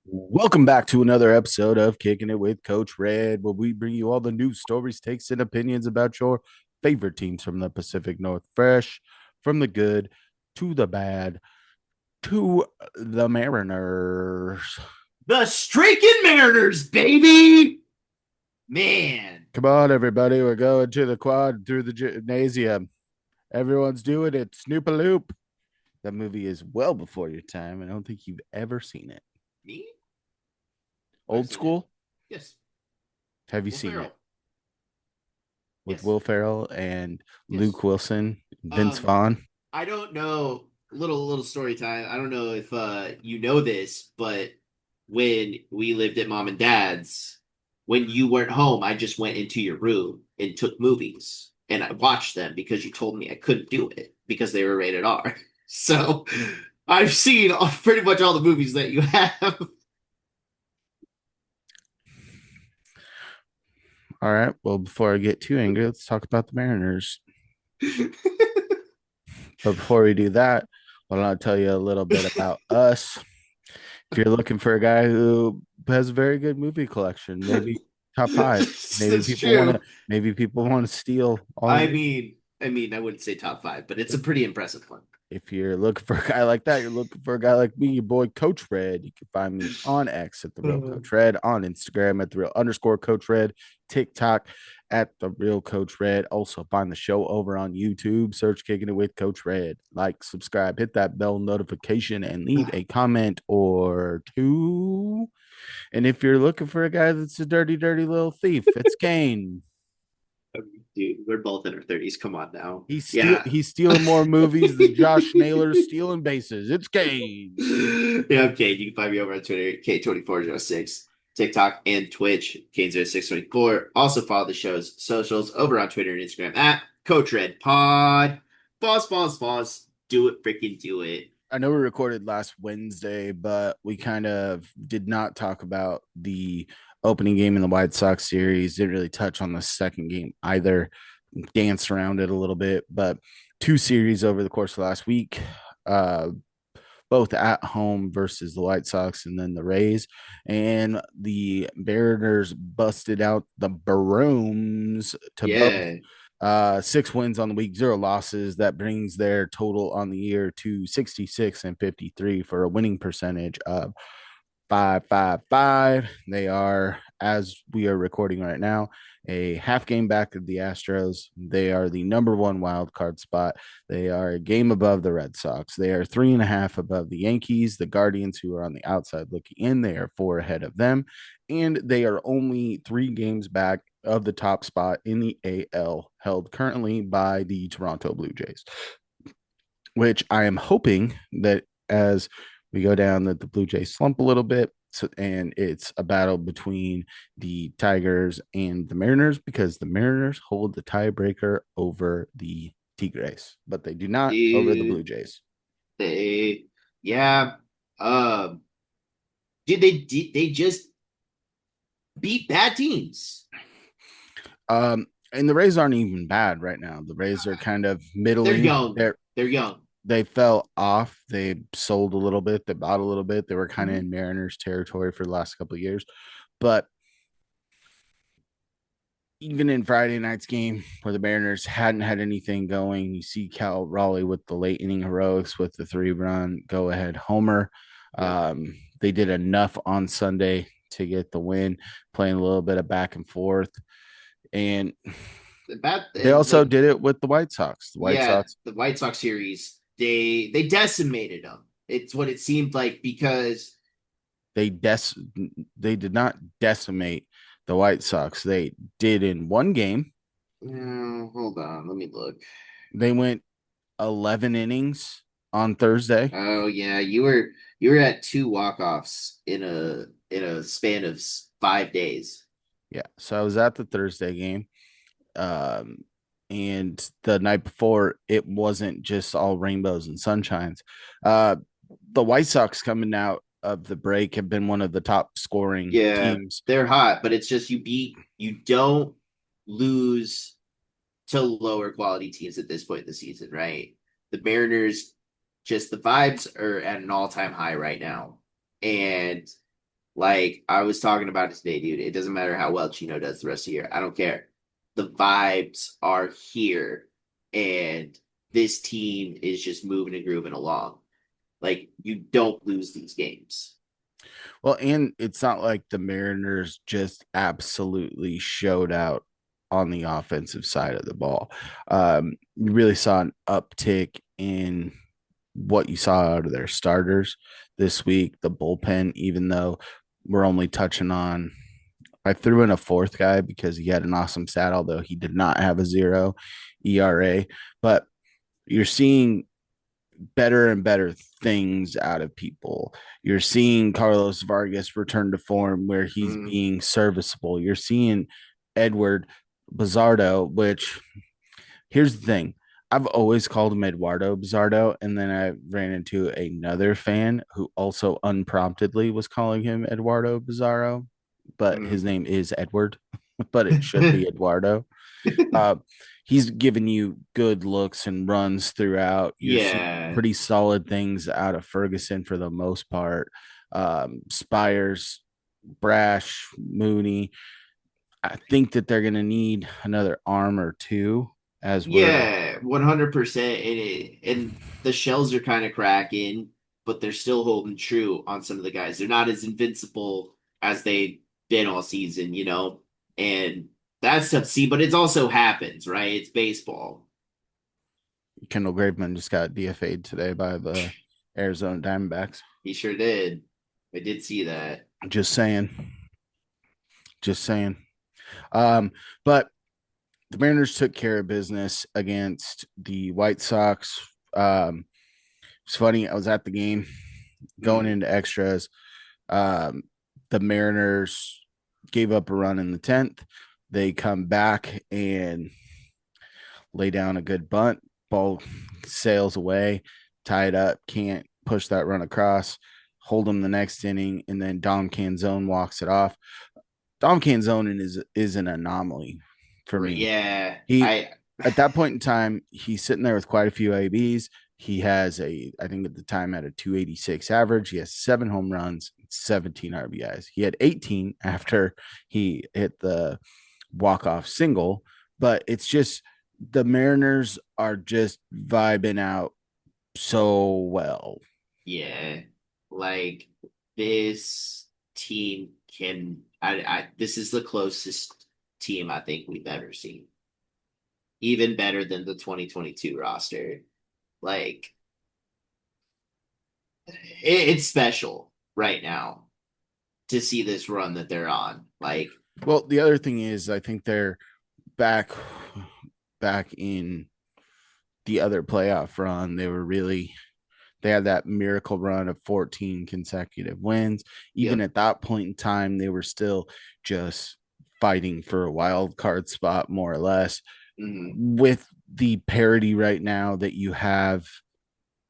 Welcome back to another episode of Kicking It with Coach Red, where we bring you all the news, stories, takes, and opinions about your favorite teams from the Pacific North. Fresh from the good to the bad to the Mariners. The Streaking Mariners, baby! Man. Come on, everybody. We're going to the quad through the gymnasium. Everyone's doing it. Snoop a loop. That movie is well before your time. I don't think you've ever seen it. Me? I've Old seen it. school? Yes. Have you Will seen it? Ferrell. With Yes. Will Ferrell and Yes. Luke Wilson, Vince Um, Vaughn. I don't know. Little story time. I don't know if you know this, but when we lived at mom and dad's, when you weren't home, I just went into your room and took movies and I watched them because you told me I couldn't do it because they were rated R. So I've seen pretty much all the movies that you have. All right. Well, before I get too angry, let's talk about the Mariners. But before we do that, I want to tell you a little bit about us. If you're looking for a guy who has a very good movie collection, maybe top five. Maybe That's people want to. true. Maybe people want to steal all I of it. mean, I wouldn't say top five, but it's a pretty impressive one. If you're looking for a guy like that, you're looking for a guy like me, your boy Coach Red. You can find me on X at the real Coach Red, on Instagram at the real underscore Coach Red, TikTok at the real Coach Red. Also find the show over on YouTube. Search Kicking It with Coach Red. Like, subscribe, hit that bell notification, and leave a comment or two. And if you're looking for a guy that's a dirty, dirty little thief, it's Kane. Dude, we're both in our 30s. Come on now. Yeah. He's stealing more movies than Josh Naylor's stealing bases. It's Kane. Yeah, okay. You can find me over on Twitter, K2406, TikTok, and Twitch, K0624. Also follow the show's socials over on Twitter and Instagram at Coach Red Pod. Boss. Do it, freaking do it. I know we recorded last Wednesday, but we kind of did not talk about the opening game in the White Sox series. Didn't really touch on the second game either. Danced around it a little bit, but two series over the course of last week, uh, both at home versus the White Sox and then the Rays. And the Mariners busted out the Brooms to both Yeah. six wins on the week, zero losses. That brings their total on the year to 66 and 53 for a winning percentage of 5.55. They are, as we are recording right now, a half game back of the Astros. They are the number one wild card spot. They are a game above the Red Sox. They are 3.5 above the Yankees, the Guardians, who are on the outside looking in. They are four ahead of them, and they are only 3 games back of the top spot in the AL, held currently by the Toronto Blue Jays, which I am hoping that as we go down that the Blue Jays slump a little bit. So, and it's a battle between the Tigers and the Mariners because the Mariners hold the tiebreaker over the Tigres, but they do not over the Blue Dude, Jays. they, yeah. Um, dude, they just beat bad teams. And the Rays aren't even bad right now. The Rays are kind of They're middling. young. They're young. They fell off. They sold a little bit. They bought a little bit. They were kind of Mhm. in Mariners territory for the last couple of years. But even in Friday night's game where the Mariners hadn't had anything going, you see Cal Raleigh with the late inning heroics with the 3-run go ahead homer. Yep. They did enough on Sunday to get the win, playing a little bit of back and forth. And Bad they also like did it with the White Sox. The White yeah, Sox, the White Sox series, they decimated them. It's what it seemed like because they des- they did not decimate the White Sox. They did in one game. hold on, let me look. They went 11 innings on Thursday. Oh yeah, you were at two walk-offs in a span of 5 days. Yeah. So I was at the Thursday game. Um, and the night before, it wasn't just all rainbows and sunshines. Uh, the White Sox coming out of the break have been one of the top scoring Yeah, teams. they're hot, but it's just you don't lose to lower quality teams at this point in the season, right? The Mariners, just the vibes are at an all-time high right now. And Like I was talking about it today, dude. It doesn't matter how well Chino does the rest of the year. I don't care. The vibes are here, and this team is just moving and grooving along. Like you don't lose these games. Well, and it's not like the Mariners just absolutely showed out on the offensive side of the ball. You really saw an uptick in what you saw out of their starters this week. The bullpen, even though we're only touching on, I threw in a fourth guy because he had an awesome stat, although he did not have a 0 ERA. But you're seeing better and better things out of people. You're seeing Carlos Vargas return to form where he's Mm, being serviceable. You're seeing Edward Bizardo, which here's the thing. I've always called him Eduardo Bizardo, and then I ran into another fan who also unpromptedly was calling him Eduardo Bizarro, but his mm. name is Edward, but it should be Eduardo. Uh, he's given you good looks and runs throughout. You're seeing Yeah, pretty solid things out of Ferguson for the most part. Spires, Brash, Mooney. I think that they're going to need another arm or two as we're. yeah, 100%. And the shells are kind of cracking, but they're still holding true on some of the guys. They're not as invincible as they've been all season, and that's tough to see. But it also happens, right? It's baseball. Kendall Graveman just got DFA'd today by the Arizona Diamondbacks. He sure did. I did see that. Just saying. Just saying. Um, but the Mariners took care of business against the White Sox. It's funny. I was at the game going Mm, into extras. Um, the Mariners gave up a run in the 10th. They come back and lay down a good bunt. Ball sails away, tie it up, can't push that run across, hold them the next inning, and then Dom Canzone walks it off. Dom Canzone is an anomaly for me. yeah, He I at that point in time, he's sitting there with quite a few ABs. He has I think at the time had a 286 average. He has 7 home runs, 17 RBIs. He had 18 after he hit the walk-off single, but it's just the Mariners are just vibing out so well. yeah, like this team can. I this is the closest team I think we've ever seen. Even better than the 2022 roster. Like it's special right now to see this run that they're on. Like, Well, the other thing is I think they're back back in the other playoff run. They had that miracle run of 14 consecutive wins. Even yep. at that point in time, they were still just fighting for a wild card spot, more or less. Hmm. With the parity right now that you have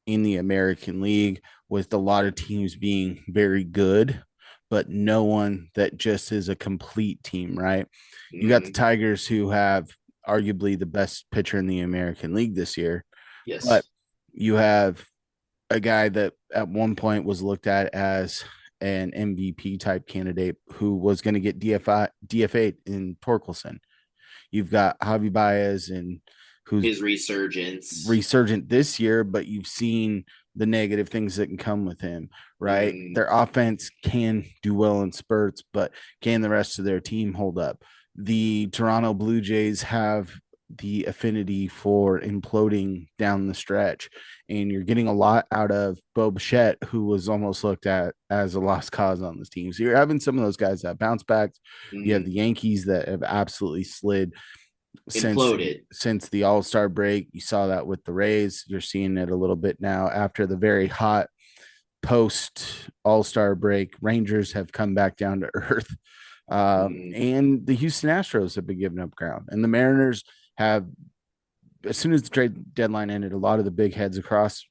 in the American League, with a lot of teams being very good, but no one that just is a complete team, right? You got the Hmm. Tigers, who have arguably the best pitcher in the American League this year, but Yes. you have a guy that at one point was looked at as an MVP type candidate who was going to get DFA in Torkelson. You've got Javi Baez and who's His resurgence. resurgent this year, but you've seen the negative things that can come with him, right? Hmm. Their offense can do well in spurts, but can the rest of their team hold up? The Toronto Blue Jays have the affinity for imploding down the stretch, and you're getting a lot out of Bo Bichette, who was almost looked at as a lost cause on this team. So you're having some of those guys that bounce back. You have the Hmm. Yankees that have absolutely slid Imploded. since the All-Star break. You saw that with the Rays. You're seeing it a little bit now after the very hot post All-Star break. Rangers have come back down to earth. Hmm. And the Houston Astros have been giving up ground. And the Mariners have, as soon as the trade deadline ended, a lot of the big heads across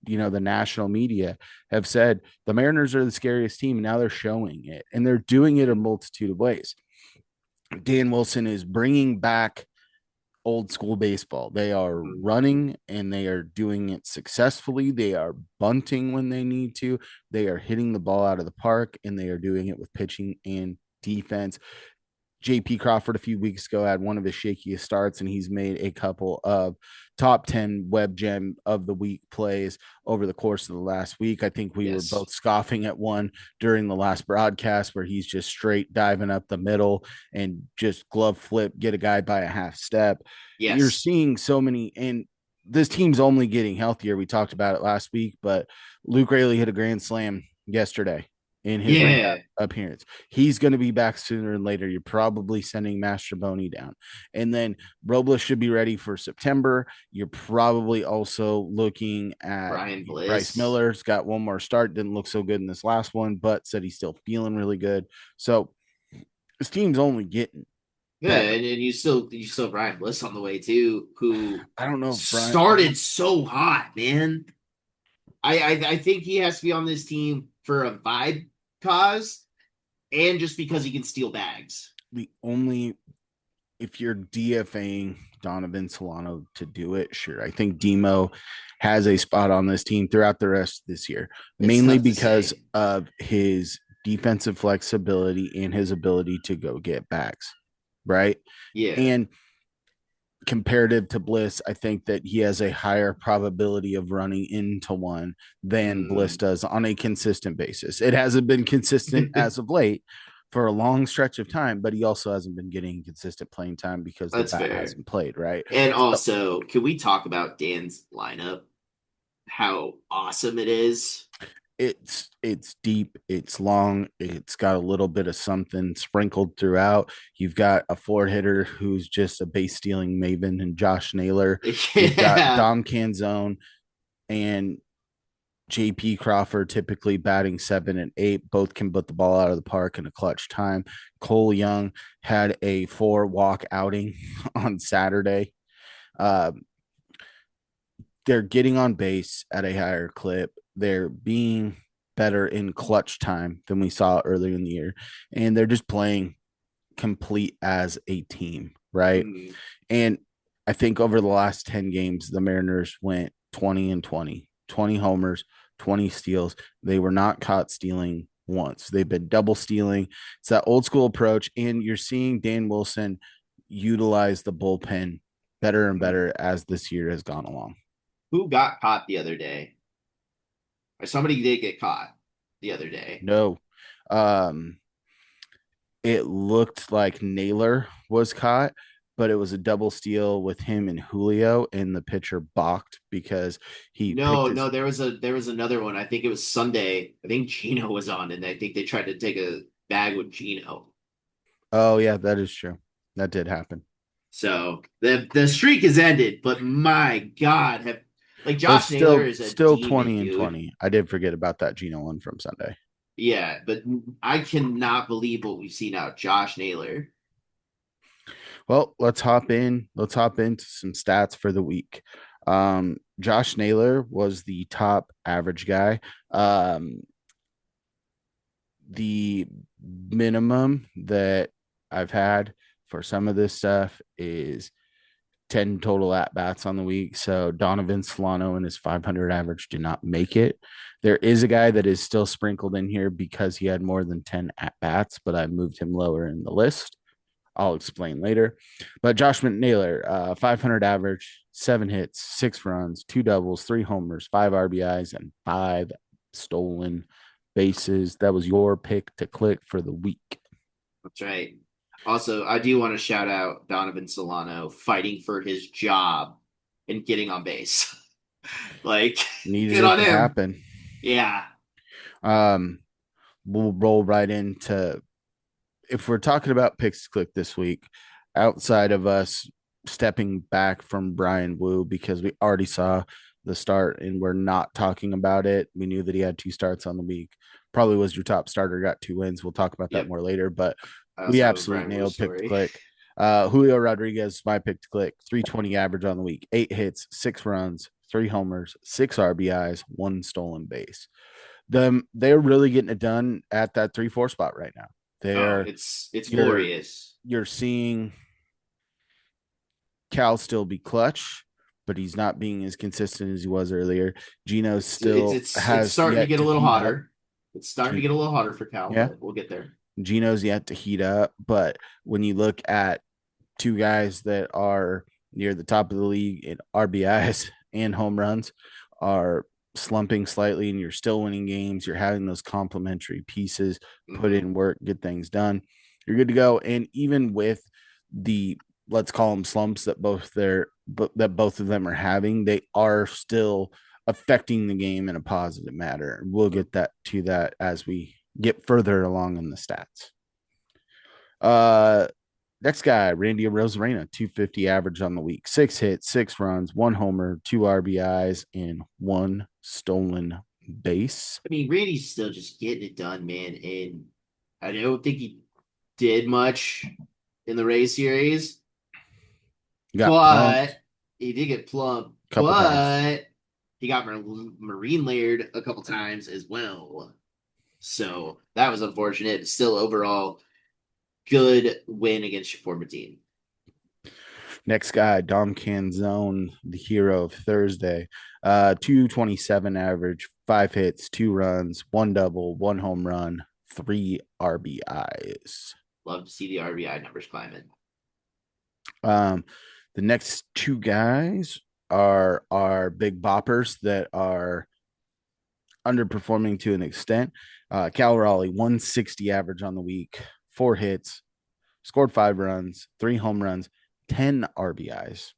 the national media have said the Mariners are the scariest team. And now they're showing it, and they're doing it a Hmm. multitude of ways. Dan Wilson is bringing back old school baseball. They are Mhm. running and they are doing it successfully. They are bunting when they need to. They are hitting the ball out of the park and they are doing it with pitching and defense. JP Crawford a few weeks ago had one of his shakiest starts, and he's made a couple of top 10 web gem of the week plays over the course of the last week. I think we were Yes. both scoffing at one during the last broadcast where he's just straight diving up the middle and just glove flip, get a guy by a half step. You're Yes. seeing so many, and this team's only getting healthier. We talked about it last week, but Luke Rayleigh hit a grand slam yesterday in his rehab Yeah. appearance. He's going to be back sooner than later. You're probably sending Master Boney down. And then Robles should be ready for September. You're probably also looking at Brian Bryce Bliss. Miller's got one more start. Didn't look so good in this last one, but said he's still feeling really good. So this team's only getting Yeah, better. and you still have Brian Bliss on the way too, who I don't know if Brian, I started don't, so hot, man. I think he has to be on this team for a vibe cause and just because he can steal bags. the only, if you're DFAing Donovan Solano to do it, sure. I think Demo has a spot on this team throughout the rest of this year, It's mainly tough to because say. of his defensive flexibility and his ability to go get backs, right? Yeah. And comparative to Bliss, I think that he has a higher probability of running into one than Bliss Mm. does on a consistent basis. It hasn't been consistent as of late for a long stretch of time, but he also hasn't been getting consistent playing time because the That's bat fair. hasn't played, right? And So also, can we talk about Dan's lineup? How awesome it is. it's deep, it's long, it's got a little bit of something sprinkled throughout. You've got a four hitter who's just a base stealing maven and Josh Naylor. You've got Yeah. Dom Canzone and JP Crawford typically batting 7 and 8. Both can put the ball out of the park in a clutch time. Cole Young had a 4 walk outing on Saturday. Uh, they're getting on base at a higher clip. They're being better in clutch time than we saw earlier in the year. And they're just playing complete as a team, right? Mm. And I think over the last 10 games, the Mariners went 20 and 20, 20 homers, 20 steals. They were not caught stealing once. They've been double stealing. It's that old school approach. And you're seeing Dan Wilson utilize the bullpen better and Mm. better as this year has gone along. Who got caught the other day? Or somebody did get caught the other day. No. Um, it looked like Naylor was caught, but it was a double steal with him and Julio, and the pitcher balked because he picked No, his. no, there was another one. I think it was Sunday. I think Gino was on, and I think they tried to take a bag with Gino. Oh yeah, that is true. That did happen. So the streak is ended, but my God, have like But Josh Naylor still, is a still demon, 20 and dude. 20. I did forget about that Gino one from Sunday. Yeah, but I cannot believe what we've seen out of Josh Naylor. Well, let's hop in. Let's hop into some stats for the week. Josh Naylor was the top average guy. The minimum that I've had for some of this stuff is 10 total at bats on the week. So Donovan Solano and his 500 average did not make it. There is a guy that is still sprinkled in here because he had more than 10 at bats, but I moved him lower in the list. I'll explain later. But Josh Naylor, 500 average, 7 hits, 6 runs, 2 doubles, 3 homers, 5 RBIs, and 5 stolen bases. That was your pick to click for the week. That's right. Also, I do want to shout out Donovan Solano fighting for his job and getting on base. Like, Needed good it on to him. happen. Yeah. Um, we'll roll right into, if we're talking about picks to click this week, outside of us stepping back from Brian Wu because we already saw the start and we're not talking about it. We knew that he had 2 starts on the week. Probably was your top starter, got 2 wins. We'll talk about that Yep. more later, but I we also have a absolutely Brian Wu nailed pick to story. click. Julio Rodriguez, my pick to click, 320 average on the week, 8 hits, 6 runs, 3 homers, 6 RBIs, 1 stolen base. They're really getting it done at that 3-4 spot right now. Oh, They're it's you're glorious. you're seeing Cal still be clutch, but he's not being as consistent as he was earlier. Gino It's still it's it's has starting to yet get a to little heat up. hotter. It's starting to get a little hotter for Cal, Yeah, but we'll get there. Gino's yet to heat up. But when you look at two guys that are near the top of the league in RBIs and home runs, are slumping slightly, and you're still winning games. You're having those complementary pieces, put Hmm. in work, get things done. You're good to go. And even with the, let's call them slumps that both of them are having, they are still affecting the game in a positive manner. We'll get that as we get further along in the stats. Uh, Next guy, Randy Rosarena, 250 average on the week, 6 hits, 6 runs, 1 homer, 2 RBIs, and 1 stolen base. I mean, Randy's still just getting it done, man. And I don't think he did much in the Rays series, Got but pumped he did get plumped. a couple times. But he got marine layered a couple times as well. So that was unfortunate. Still, overall, good win against your former team. Next guy, Dom Canzone, the hero of Thursday. 227 average, 5 hits, 2 runs, 1 double, 1 home run, 3 RBIs. Love to see the RBI numbers climbing. Um, the next two guys are our big boppers that are underperforming to an extent. Cal Raleigh, 160 average on the week, 4 hits, scored 5 runs, 3 home runs, 10 RBIs.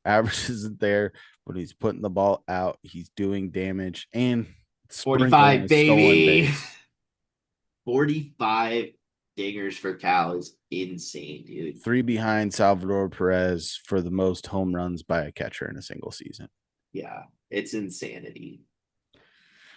Average isn't there, but he's putting the ball out. He's doing damage and sprinkling 45, a stolen baby. base. 45 dingers for Cal is insane, dude. Three behind Salvador Perez for the most home runs by a catcher in a single season. Yeah, it's insanity.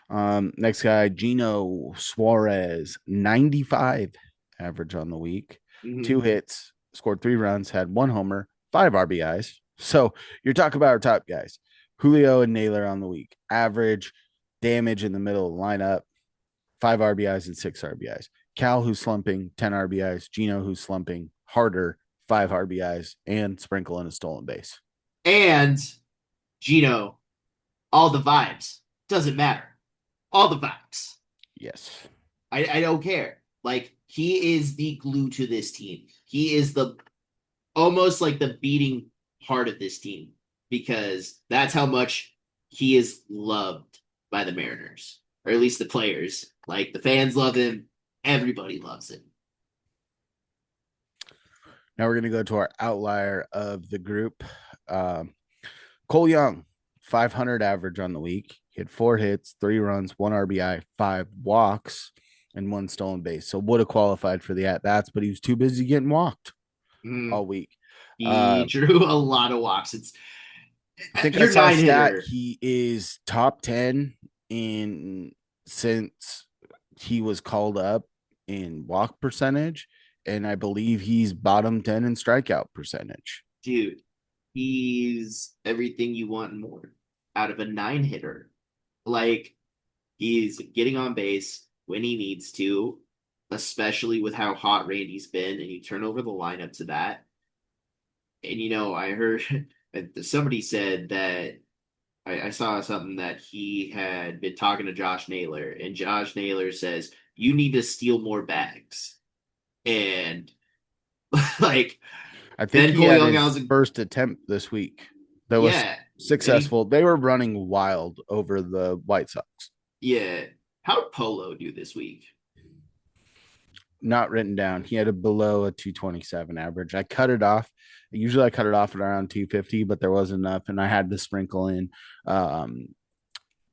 Next guy, Gino Suarez, 95 average on the week, Mm-hmm. 2 hits, scored 3 runs, had 1 homer, 5 RBIs. So you're talking about our top guys. Julio and Naylor on the week, average damage in the middle of the lineup, 5 RBIs and 6 RBIs. Cal, who's slumping, 10 RBIs. Gino, who's slumping harder, 5 RBIs, and sprinkle in a stolen base. And Gino, all the vibes. Doesn't matter. All the vibes. Yes. I don't care. Like, he is the glue to this team. He is the almost like the beating heart of this team because that's how much he is loved by the Mariners, or at least the players. Like, the fans love him. Everybody loves him. Now we're going to go to our outlier of the group. Um, Cole Young, 500 average on the week. He had 4 hits, 3 runs, 1 RBI, 5 walks, and 1 stolen base. So would have qualified for the at bats, but he was too busy getting walked Mm. all week. He Uh, drew a lot of walks. It's I think I your saw a nine stat. hitter, He is top 10 in since he was called up in walk percentage. And I believe he's bottom 10 in strikeout percentage. dude. He's everything you want and more out of a nine hitter. Like, he's getting on base when he needs to, especially with how hot Randy's been, and you turn over the lineup to that. And I heard somebody said that I saw something that he had been talking to Josh Naylor, and Josh Naylor says, "You need to steal more bags." And like, I think then he Cole had Young his has first attempt this week that was yeah, and he successful. They were running wild over the White Sox. yeah. How did Polo do this week? Not written down. He had a below a 227 average. I cut it off. Usually I cut it off at around 250, but there wasn't enough. And I had to sprinkle in um,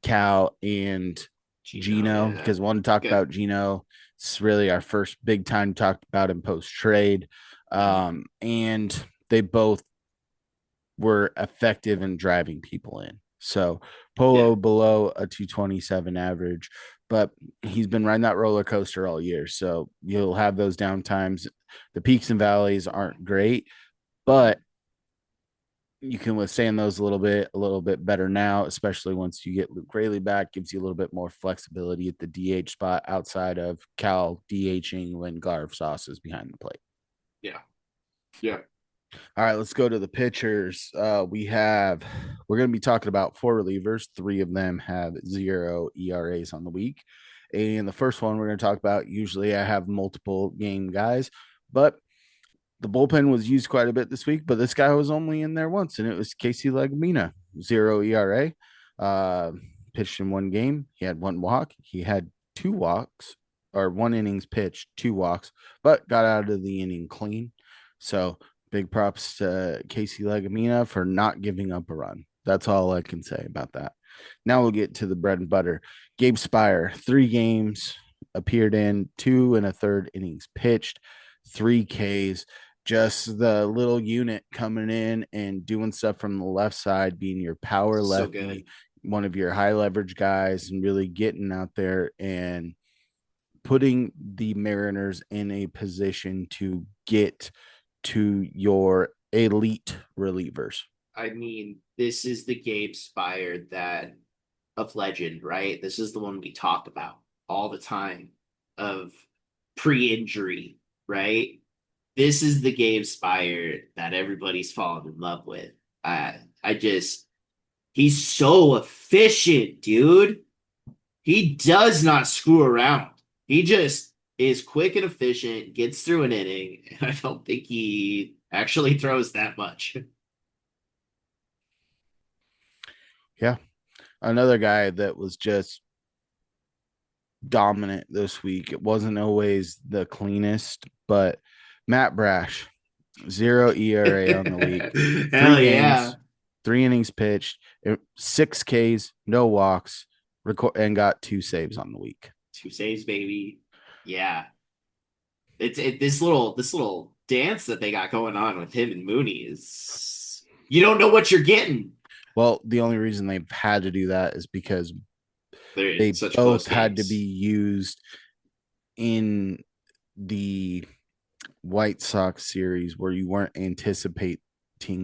Cal and Gino, Gino yeah. because I wanted to talk Okay. about Gino. It's really our first big time talked about in post trade. And they both were effective in driving people in. So Yeah. Polo below a 227 average, but he's been riding that roller coaster all year. So you'll have those down times. The peaks and valleys aren't great, but you can withstand those a little bit better now, especially once you get Luke Rayleigh back. Gives you a little bit more flexibility at the DH spot outside of Cal DHing when Garv Sauce is behind the plate. Yeah. Yeah. All right, let's go to the pitchers. We're going to be talking about four relievers. Three of them have zero ERAs on the week. And the first one we're going to talk about, usually I have multiple game guys, but the bullpen was used quite a bit this week, but this guy was only in there once, and it was Casey Legumina, zero ERA. Uh, Pitched in one game. He had one walk. He had two walks, or one innings pitched, two walks, but got out of the inning clean. So big props to Casey Legumina for not giving up a run. That's all I can say about that. Now we'll get to the bread and butter. Gabe Spire, 3 games, appeared in 2 1/3 innings pitched, 3 Ks, just the little unit coming in and doing stuff from the left side, being your power So lefty, good. one of your high leverage guys, and really getting out there and putting the Mariners in a position to get to your elite relievers. I mean, this is the Gabe Spire that of legend, right? This is the one we talk about all the time of pre-injury, right? This is the Gabe Spire that everybody's fallen in love with. I just he's so efficient, dude. He does not screw around. He just is quick and efficient, gets through an inning, and I don't think he actually throws that much. Yeah. Another guy that was just dominant this week. It wasn't always the cleanest, but Matt Brash, zero ERA on the week, three Hell yeah. games, 3 innings pitched, 6 Ks, no walks, and got 2 saves on the week. Two saves, baby. Yeah. This little dance that they got going on with him and Mooney is you don't know what you're getting. Well, the only reason they've had to do that is because They're in they such close both had to be games. used in the White Sox series where you weren't anticipating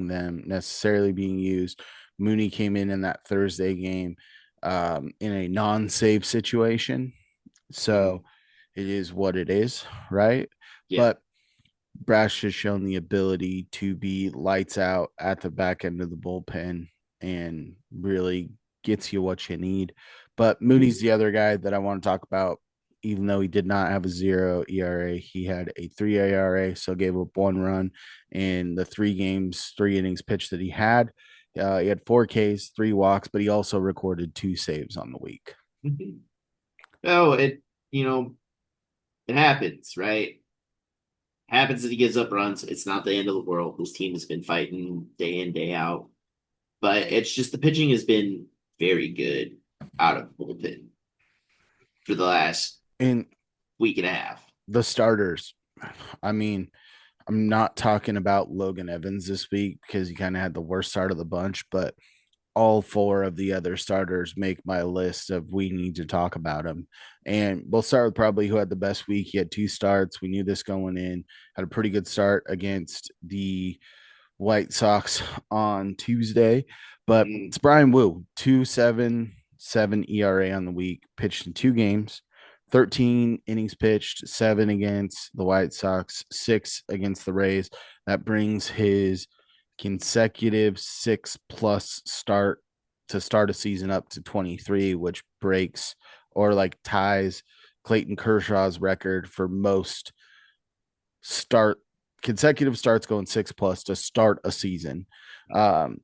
them necessarily being used. Mooney came in that Thursday game in a non-save situation, Mm, so it is what it is, right? yeah. But Brash has shown the ability to be lights out at the back end of the bullpen and really gets you what you need. But Mooney's the other guy that I want to talk about. Even though he did not have a zero ERA, he had a 3 ERA, so gave up 1 run in the 3 games, 3 innings pitched that he had. He had 4 Ks, 3 walks, but he also recorded 2 saves on the week. Oh, you know, it happens, right? Happens that he gives up runs. It's not the end of the world. His team has been fighting day in, day out. But it's just the pitching has been very good out of bullpen for the last And week and a half. the starters, I mean, I'm not talking about Logan Evans this week because he kind of had the worst start of the bunch, but all four of the other starters make my list of we need to talk about them. And we'll start with probably who had the best week. He had 2 starts. We knew this going in, had a pretty good start against the White Sox on Tuesday. But Mm, it's Brian Wu, 2.77 ERA on the week, pitched in 2 games, 13 innings pitched, 7 against the White Sox, 6 against the Rays. That brings his consecutive 6+ start a season up to 23, which breaks or like ties Clayton Kershaw's record for most start consecutive starts going 6+ to start a season. Um,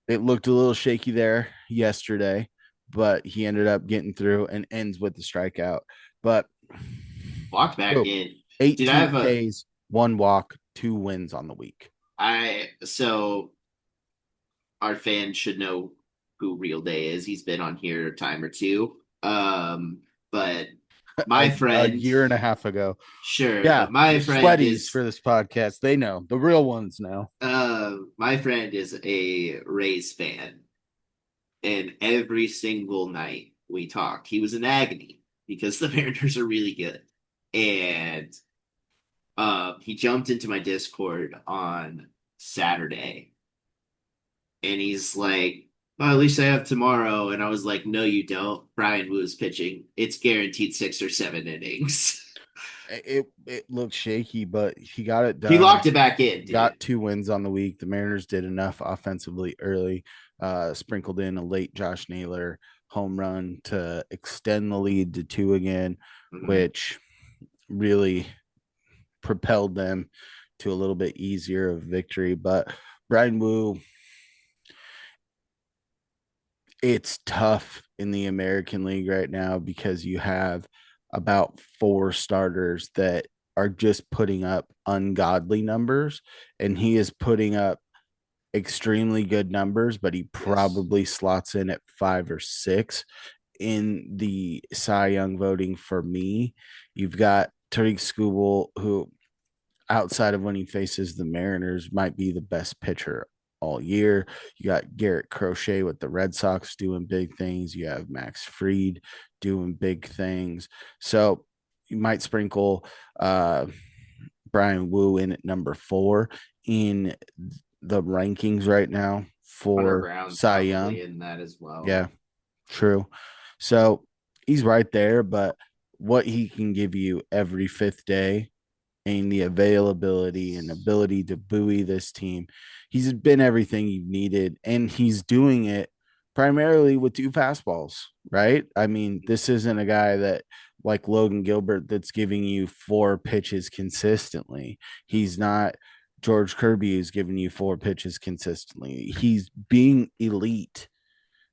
it looked a little shaky there yesterday, but he ended up getting through and ends with the strikeout. But walked back oh, in. Dude, I 18 have a Ks, 1 walk, 2 wins on the week. I so our fans should know who Real Day is. He's been on here a time or two. But my A friend, year and a half ago. sure, Yeah, but the my friend sweaties is for this podcast. They know the real ones now. my friend is a Rays fan, and every single night we talked, he was in agony because the Mariners are really good, and he jumped into my Discord on Saturday and he's like, "Oh, at least I have tomorrow." And I was like, "No, you don't. Brian Woo's pitching. It's guaranteed 6 or 7 innings." it looked shaky, but he got it He done. locked it back in, dude. Got 2 wins on the week. The Mariners did enough offensively early, sprinkled in a late Josh Naylor home run to extend the lead to two again, Mm-hmm. which really propelled them to a little bit easier of victory. But Brian Wu, it's tough in the American League right now because you have about four starters that are just putting up ungodly numbers, and he is putting up extremely good numbers, but he Yes. probably slots in at 5 or 6 in the Cy Young voting for me. You've got Tariq Skubal, who outside of when he faces the Mariners, might be the best pitcher all year. You got Garrett Crochet with the Red Sox doing big things. You have Max Fried doing big things. So you might sprinkle Brian Wu in at number 4 in the rankings right now Hunter for Brown's Cy Young. probably in that as well. Yeah, true. So he's right there, but what he can give you every fifth day and the availability and ability to buoy this team. He's been everything you've needed, and he's doing it primarily with 2 fastballs, right? I mean, this isn't a guy that like Logan Gilbert that's giving you 4 pitches consistently. He's not George Kirby who's giving you 4 pitches consistently. He's being elite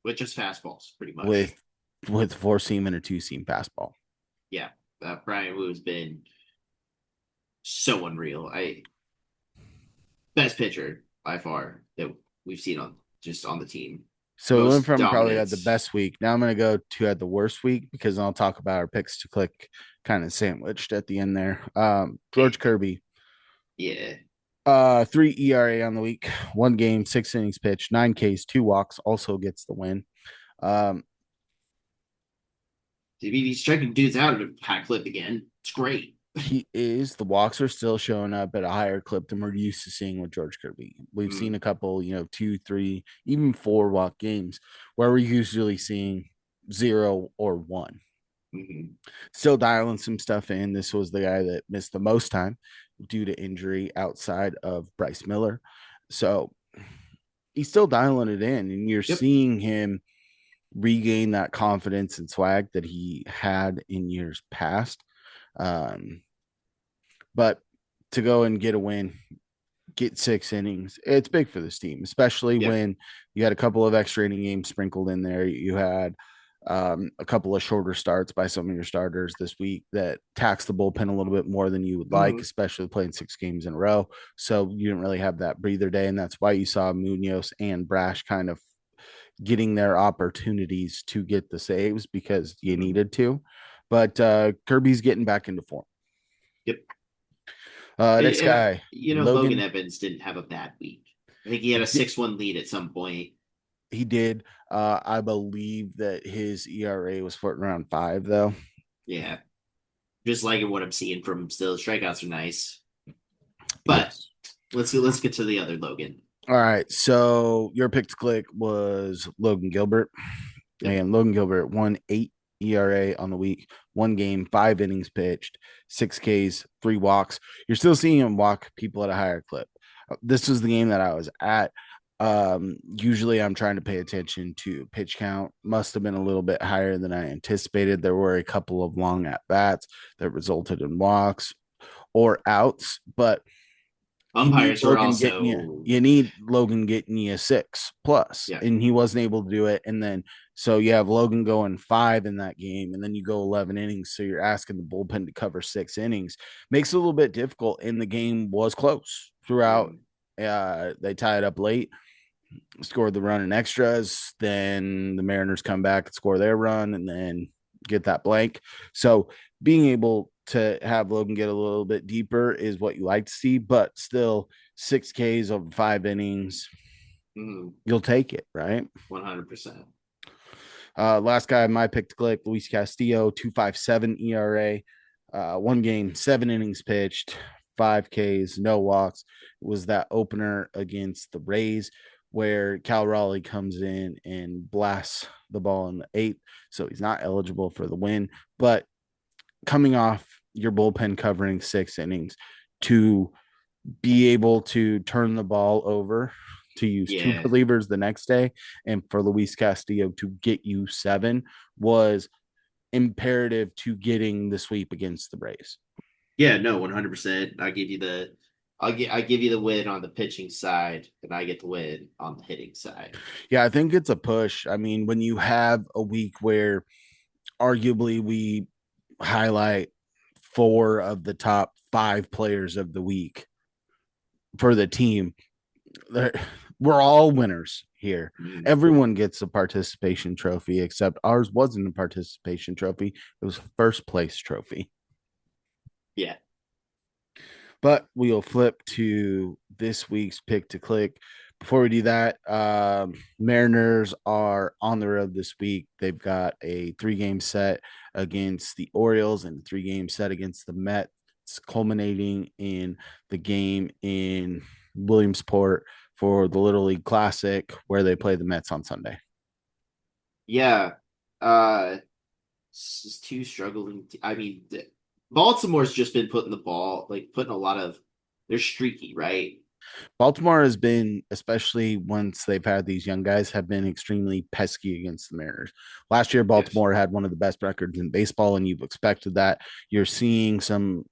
With just fastballs, pretty with much. with 4 seam and a 2 seam fastball. Yeah, Brian Wu's been so unreal. I Best pitcher by far that we've seen on just on the team. So we went Most from probably had the dominance. best week. Now I'm going to go to had the worst week because I'll talk about our picks to click kind of sandwiched at the end there. George Kirby, Yeah, 3 ERA on the week, 1 game, 6 innings pitched, 9 Ks, 2 walks, also gets the win. Um, he's striking dudes out at a high clip again. It's great. the walks are still showing up at a higher clip than we're used to seeing with George Kirby. We've seen Mm, a couple, 2, 3, even 4 walk games where we're usually seeing 0 or 1. mm-hmm. Still dialing some stuff in. This was the guy that missed the most time due to injury outside of Bryce Miller. So he's still dialing it in, and you're Yep. seeing him regain that confidence and swag that he had in years past. Um, but to go and get a win, get 6 innings, it's big for this team, especially Yep. when you had a couple of extra inning games sprinkled in there. You had a couple of shorter starts by some of your starters this week that taxed the bullpen a little bit more than you would like, Mm-hmm. especially playing 6 games in a row. So you didn't really have that breather day. And that's why you saw Munoz and Brash kind of getting their opportunities to get the saves because you Mm-hmm. needed to. But Kirby's getting back into form. Yep. Next guy, Logan Logan. Evans didn't have a bad week. I think he had a 6-1 lead at some point. He did. I believe that his ERA was floating around 5, though. Yeah. Just liking what I'm seeing from him still. Strikeouts are nice. But Yes. let's get to the other Logan. All right. So your pick to click was Logan Gilbert. Yep. And Logan Gilbert won 8 ERA on the week, 1 game, 5 innings pitched, 6 Ks, 3 walks. You're still seeing him walk people at a higher clip. This was the game that I was at. Usually I'm trying to pay attention to pitch count. Must have been a little bit higher than I anticipated. There were a couple of long at bats that resulted in walks or outs, but you need Umpires were Logan getting you. also You need Logan getting you a 6 plus, yeah. and he wasn't able to do it. And then so you have Logan going 5 in that game, and then you go 11 innings. So you're asking the bullpen to cover 6 innings. Makes it a little bit difficult. And the game was close throughout. Mm, They tied up late, scored the run in extras. Then the Mariners come back and score their run, and then get that blank. So being able to have Logan get a little bit deeper is what you like to see, but still 6 Ks over 5 innings, mm, you'll take it, right? 100%. Last guy, my pick to click, Luis Castillo, 2.57 ERA, 1 game, 7 innings pitched, 5 Ks, no walks. It was that opener against the Rays where Cal Raleigh comes in and blasts the ball in the 8th. So he's not eligible for the win. But coming off, your bullpen covering 6 innings to be able to turn the ball over, to use two Yeah. relievers the next day, and for Luis Castillo to get you 7 was imperative to getting the sweep against the Braves. Yeah, no, 100%. I give you the win on the pitching side, and I get the win on the hitting side. Yeah, I think it's a push. I mean, when you have a week where arguably we highlight 4 of the top 5 players of the week for the team, we're all winners here. Mm, Everyone gets a participation trophy, except ours wasn't a participation trophy. It was a first place trophy. yeah. But we'll flip to this week's pick to click. Before we do that, Mariners are on the road this week. They've got a 3-game set against the Orioles and a 3-game set against the Mets, culminating in the game in Williamsport for the Little League Classic, where they play the Mets on Sunday. Yeah. This is two struggling. I mean, Baltimore's just been putting the ball, like putting a lot of. They're streaky, right? Baltimore has been, especially once they've had these young guys, have been extremely pesky against the Mariners. Last year, Yes. Baltimore had one of the best records in baseball, and you've expected that. You're seeing some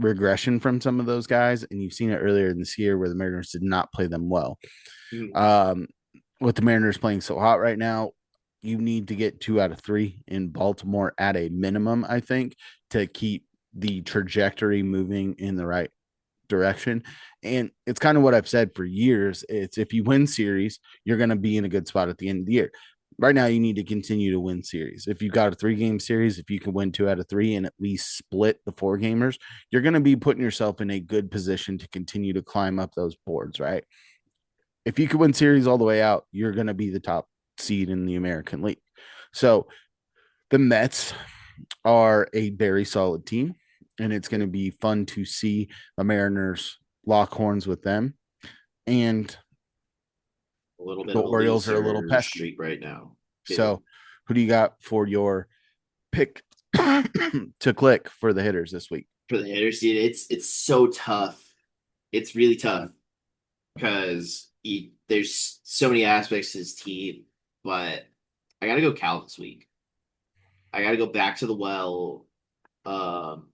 regression from some of those guys, and you've seen it earlier in this year where the Mariners did not play them well. Mhm. Um, with the Mariners playing so hot right now, you need to get 2 out of 3 in Baltimore at a minimum, I think, to keep the trajectory moving in the right direction. And it's kind of what I've said for years. It's if you win series, you're going to be in a good spot at the end of the year. Right now, you need to continue to win series. If you've got a 3-game series, if you can win 2 out of 3 and at least split the 4-gamers, you're going to be putting yourself in a good position to continue to climb up those boards, right? If you can win series all the way out, you're going to be the top seed in the American League. So the Mets are a very solid team, and it's going to be fun to see the Mariners lock horns with them. And A little bit the of a Orioles are a little loser pesky. streak right now, too. So, who do you got for your pick to click for the hitters this week? For the hitter seed, it's so tough. It's really tough because there's so many aspects to his team, but I gotta go Cal this week. I gotta go back to the well. Um,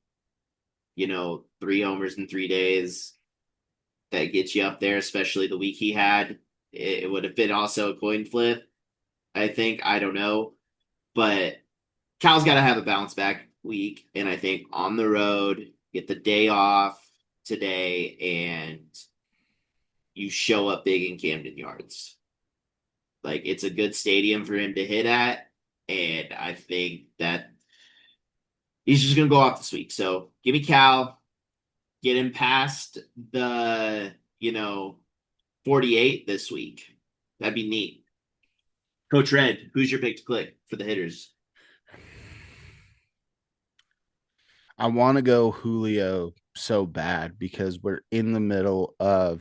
3 homers in 3 days that gets you up there, especially the week he had. It would have been also a coin flip, I think. I don't know. But Cal's got to have a bounce back week. And I think on the road, get the day off today, and you show up big in Camden Yards. Like, it's a good stadium for him to hit at. And I think that he's just going to go off this week. So give me Cal, get him past the, 48 this week. That'd be neat. Coach Red, who's your pick to click for the hitters? I want to go Julio so bad because we're in the middle of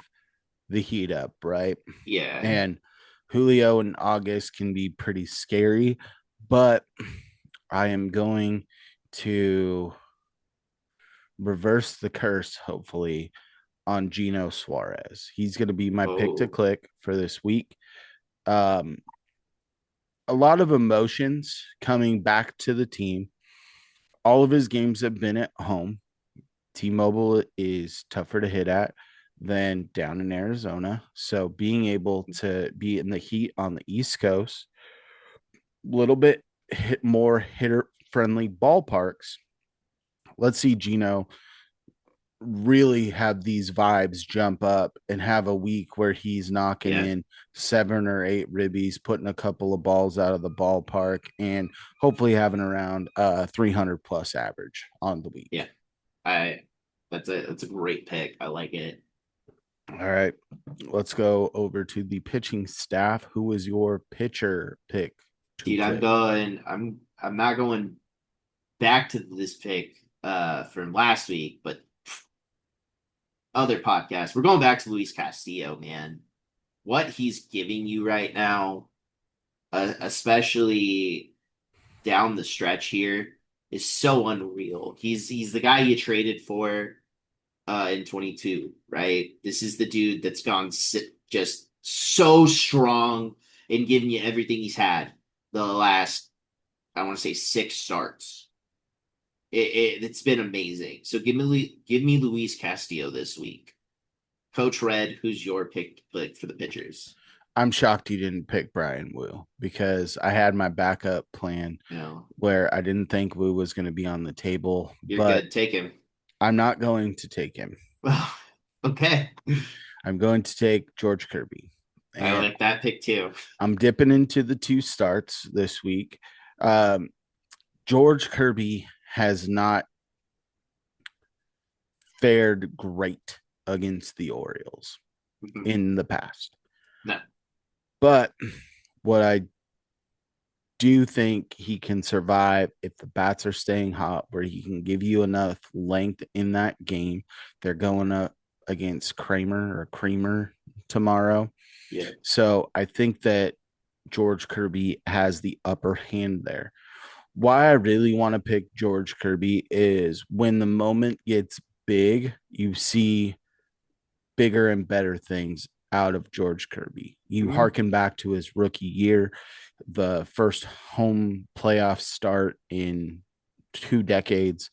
the heat up, right? Yeah. And Julio in August can be pretty scary, but I am going to reverse the curse, hopefully, on Gino Suarez. He's going to be my pick to Oh, click for this week. Um, a lot of emotions coming back to the team. All of his games have been at home. T-Mobile is tougher to hit at than down in Arizona. So being able to be in the heat on the East Coast, a little bit more hitter friendly ballparks. Let's see Gino really have these vibes jump up and have a week where he's knocking yeah. in 7 or 8 ribbies, putting a couple of balls out of the ballpark, and hopefully having around 300 plus average on the week. Yeah. I that's a great pick. I like it. All right, let's go over to the pitching staff. Who is your pitcher pick to Dude, click? I'm not going back to this pick from last week, but other podcast. We're going back to Luis Castillo, man. What he's giving you right now, especially down the stretch here. is so unreal. He's the guy you traded for in 22, right? This is the dude that's gone just so strong and giving you everything he's had the last, I want to say, six starts. It's been amazing. So give me Luis Castillo this week. Coach Red, who's your pick for the pitchers? I'm shocked you didn't pick Brian Wu because I had my backup plan No, where I didn't think Wu was going to be on the table, you're but good. Take him. I'm not going to take him. Okay. I'm going to take George Kirby. I And like that pick too. I'm dipping into the two starts this week. Um, George Kirby has not fared great against the Orioles in the past. No. But what I do think he can survive if the bats are staying hot, where he can give you enough length in that game. They're going up against Kramer or Creamer tomorrow. Yeah. So I think that George Kirby has the upper hand there. Why I really want to pick George Kirby is when the moment gets big, you see bigger and better things out of George Kirby. You Mhm. harken back to his rookie year, the first home playoff start in 2 decades,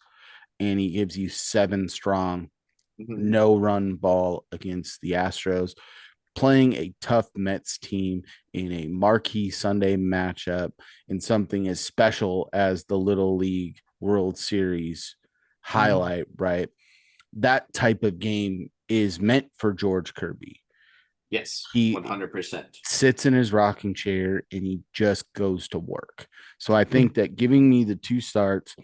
and he gives you 7 strong, Mhm. no run ball against the Astros, playing a tough Mets team in a marquee Sunday matchup in something as special as the Little League World Series Mhm. highlight, right? That type of game is meant for George Kirby. Yes, He 100%. sits in his rocking chair and he just goes to work. So I think that giving me the two starts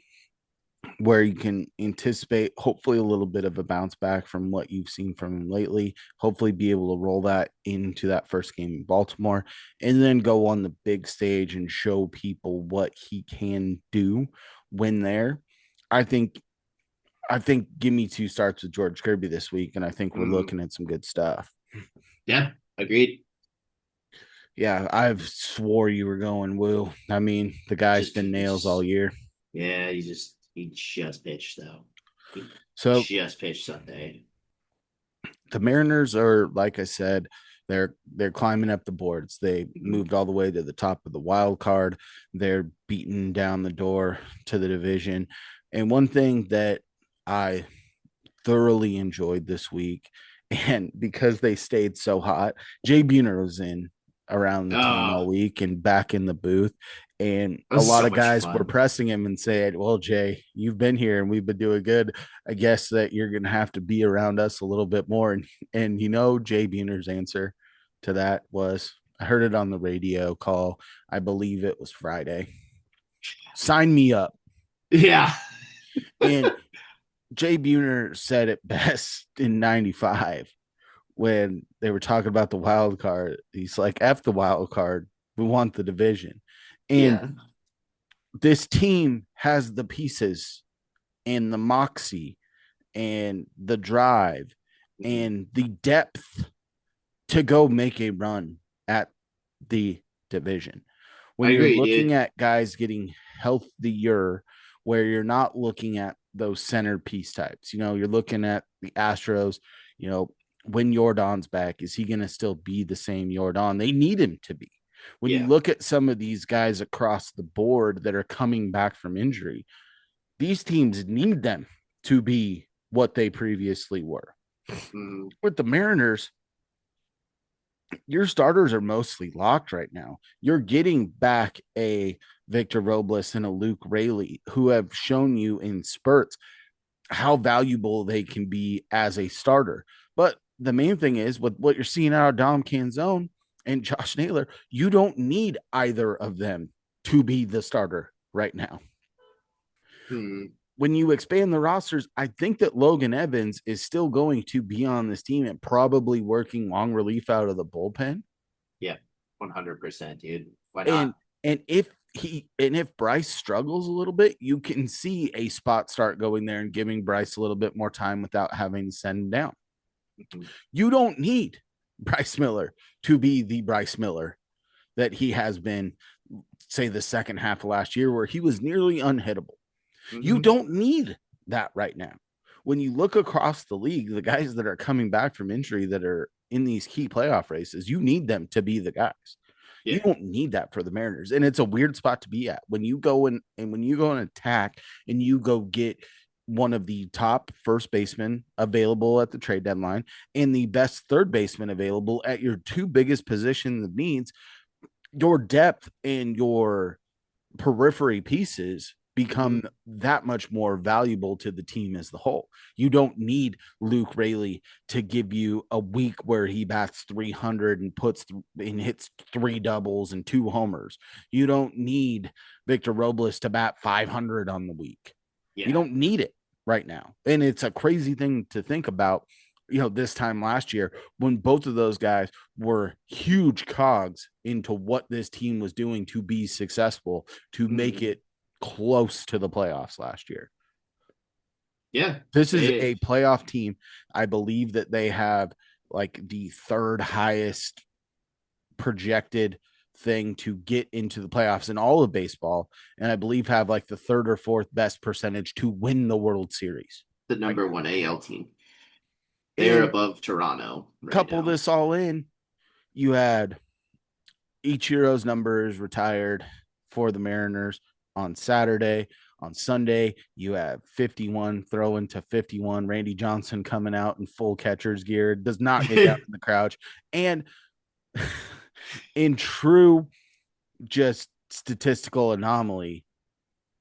where you can anticipate hopefully a little bit of a bounce back from what you've seen from him lately, hopefully be able to roll that into that first game in Baltimore and then go on the big stage and show people what he can do when there. I think give me two starts with George Kirby this week, and I think we're Mhm. looking at some good stuff. Yeah, agreed. Yeah, I've swore you were going Woo. I mean, the guy's Just been nails all he's year. yeah, he just pitched though. He So just pitched Sunday. the Mariners are, like I said, they're climbing up the boards. They Mhm. moved all the way to the top of the wild card. They're beating down the door to the division. And one thing that I thoroughly enjoyed this week. And because they stayed so hot, Jay Buhner was in around the team all Oh, week and back in the booth. And that a was lot so of much guys were fun. pressing him and said, well, Jay, you've been here and we've been doing good. I guess that you're going to have to be around us a little bit more. And Jay Buhner's answer to that was, I heard it on the radio call. I believe it was Friday. Sign me up. Yeah. And Jay Buhner said it best in 95 when they were talking about the wild card. He's like, F the wild card. We want the division. And Yeah. this team has the pieces and the moxie and the drive Mhm. and the depth to go make a run at the division. I When you're agree, looking dude. at guys getting healthier, where you're not looking at those centerpiece types, you're looking at the Astros, when Jordan's back, is he going to still be the same Jordan? They need him to be. When you Yeah. look at some of these guys across the board that are coming back from injury, these teams need them to be what they previously were. Mhm. With the Mariners, your starters are mostly locked right now. You're getting back a Victor Robles and a Luke Rayleigh who have shown you in spurts how valuable they can be as a starter. But the main thing is with what you're seeing out of Dom Canzone and Josh Naylor, you don't need either of them to be the starter right now. Mhm. When you expand the rosters, I think that Logan Evans is still going to be on this team and probably working long relief out of the bullpen. Yeah. 100%, dude. Why And not? if Bryce struggles a little bit, you can see a spot start going there and giving Bryce a little bit more time without having to send him down. Mhm. You don't need Bryce Miller to be the Bryce Miller that he has been, say, the second half of last year, where he was nearly unhittable. You Hmm. don't need that right now. When you look across the league, the guys that are coming back from injury that are in these key playoff races, you need them to be the guys. You Yeah. don't need that for the Mariners. And it's a weird spot to be at. When you go in and when you go and attack and you go get one of the top first basemen available at the trade deadline and the best third baseman available at your two biggest positions of needs, your depth and your periphery pieces become Hmm. that much more valuable to the team as the whole. You don't need Luke Raley to give you a week where he bats 300 and and hits three doubles and two homers. You don't need Victor Robles to bat 500 on the week. You Yeah. don't need it right now. And it's a crazy thing to think about, this time last year when both of those guys were huge cogs into what this team was doing to be successful, to make Hmm. it close to the playoffs last year. Yeah. This is It, a playoff team. I believe that they have like the third highest projected thing to get into the playoffs in all of baseball. And I believe have like the third or fourth best percentage to win the World Series the right number now. one AL team. They're And above Toronto right couple now. this all in, you had Ichiro's numbers retired for the Mariners on Saturday. On Sunday, you have 51 throwing to 51. Randy Johnson coming out in full catcher's gear, does not get down in the crouch. And in true just statistical anomaly,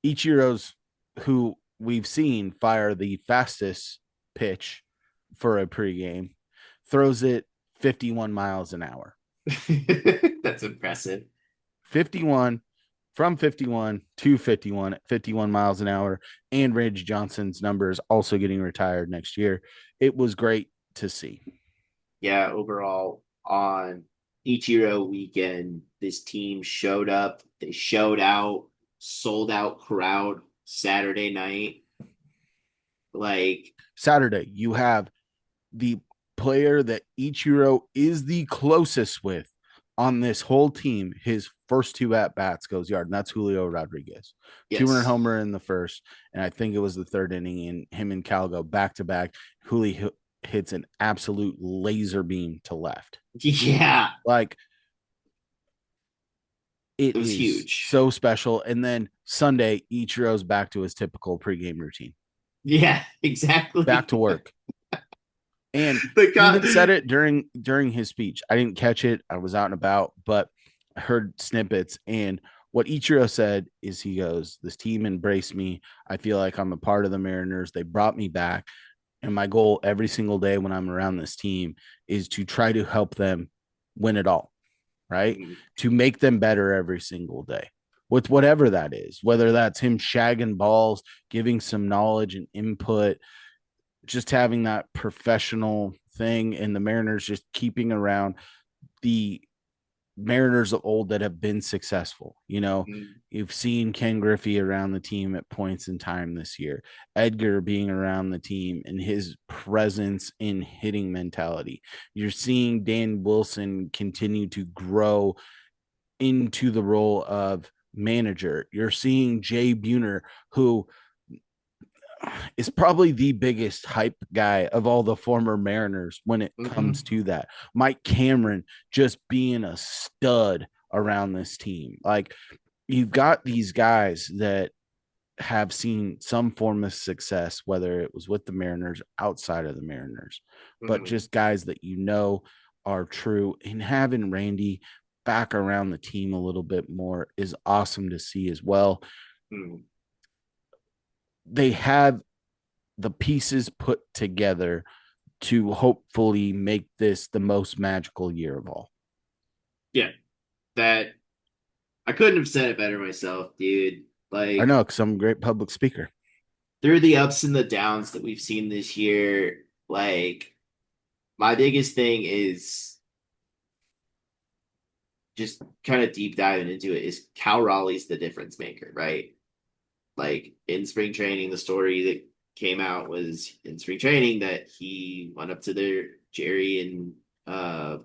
Ichiro's, who we've seen fire the fastest pitch for a pregame, throws it 51 miles an hour. That's impressive. 51 from 51 to 51 at 51 miles an hour. And Randy Johnson's numbers also getting retired next year. It was great to see. Yeah, overall on Ichiro weekend, this team showed up. They showed out, sold out crowd Saturday night. Like, Saturday, you have the player that Ichiro is the closest with on this whole team. His first two at bats goes yard, and that's Julio Rodriguez. 200 yes. homer in the first, and I think it was the third inning, and him and Cal go back to back. Julio hits an absolute laser beam to left. Yeah, Like, it it was is huge. so special. And then Sunday, Ichiro's back to his typical pregame routine, Yeah, back to exactly. work. And the he guy, even said it during his speech. I didn't catch it. I was out and about, but I heard snippets. And what Ichiro said is he goes, "This team embraced me. I feel like I'm a part of the Mariners. They brought me back. And my goal every single day when I'm around this team is to try to help them win it all, right? To make them better every single day with whatever that is, whether that's him shagging balls, giving some knowledge and input, just having that professional thing, and the Mariners just keeping around the Mariners of old that have been successful. You've seen Ken Griffey around the team at points in time this year, Edgar being around the team and his presence in hitting mentality. You're seeing Dan Wilson continue to grow into the role of manager. You're seeing Jay Buhner, who is probably the biggest hype guy of all the former Mariners when it comes mm-hmm. to that. Mike Cameron just being a stud around this team. Like, you've got these guys that have seen some form of success, whether it was with the Mariners, outside of the Mariners, but Mm-hmm. just guys that are true. And having Randy back around the team a little bit more is awesome to see as well. Mm-hmm. They have the pieces put together to hopefully make this the most magical year of all. Yeah, that I couldn't have said it better myself, dude. I Like, know, because I'm a great public speaker. through the ups and the downs that we've seen this year, like, my biggest thing is just kind of deep diving into it is Cal Raleigh's the difference maker, right? Like, in spring training, the story that came out was in spring training that he went up to their Jerry and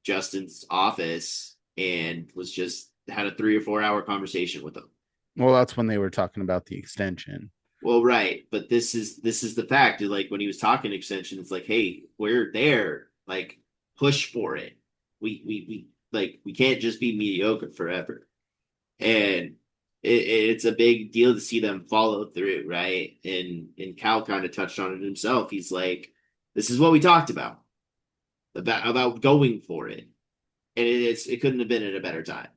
Justin's office and was just had a 3 or 4 hour conversation with them. Well, that's when they were talking about the extension. Well, right, but this is the fact. Like when he was talking extension, it's like, hey, we're there. Like push for it. We like we can't just be mediocre forever. And it's a big deal to see them follow through, right? And Cal kind of touched on it himself. He's like, this is what we talked about going for it, and it couldn't have been at a better time.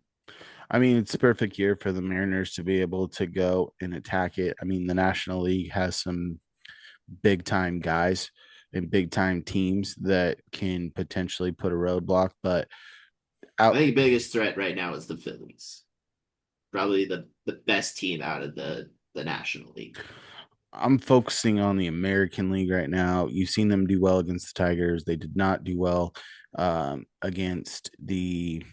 I mean, it's a perfect year for the Mariners to be able to go and attack it. I mean, the National League has some big time guys and big time teams that can potentially put a roadblock, but I out think the biggest threat right now is the Phillies, probably the best team out of the National League. I'm focusing on the American League right now. You've seen them do well against the Tigers. They did not do well against the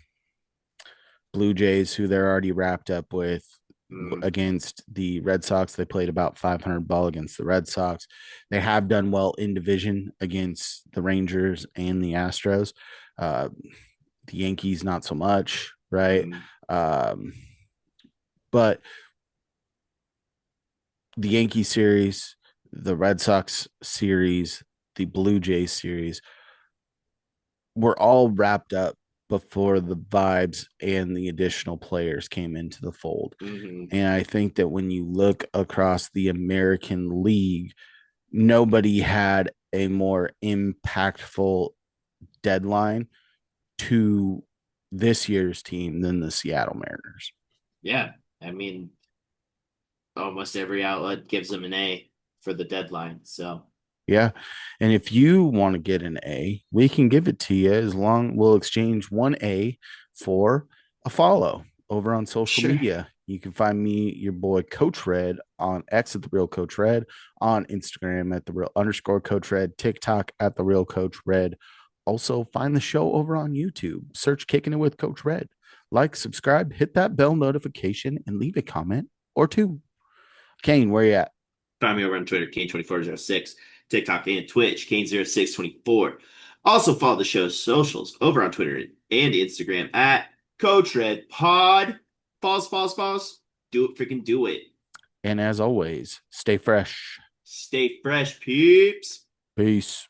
Blue Jays, who they're already wrapped up with. Mm, Against the Red Sox, they played about 500 ball against the Red Sox. They have done well in division against the Rangers and the Astros. Uh, the Yankees, not so much, right? mm, Um, but the Yankee series, the Red Sox series, the Blue Jays series were all wrapped up before the vibes and the additional players came into the fold. mm-hmm. And I think that when you look across the American League, nobody had a more impactful deadline to this year's team than the Seattle Mariners. Yeah, I mean, almost every outlet gives them an A for the deadline. So Yeah. And if you want to get an A, we can give it to you as long we'll exchange one A for a follow over on social sure. media. You can find me, your boy Coach Red, on X at the real Coach Red, on Instagram at the real underscore Coach Red, TikTok at the real Coach Red. Also, find the show over on YouTube. Search Kicking It with Coach Red. Like, subscribe, hit that bell notification, and leave a comment or two. Kane, where you at? Find me over on Twitter, Kane2406, TikTok and Twitch, Kane0624. Also follow the show's socials over on Twitter and Instagram at Coach Red Pod. False. Do it, freaking do it. And as always, stay fresh. Stay fresh, peeps. Peace.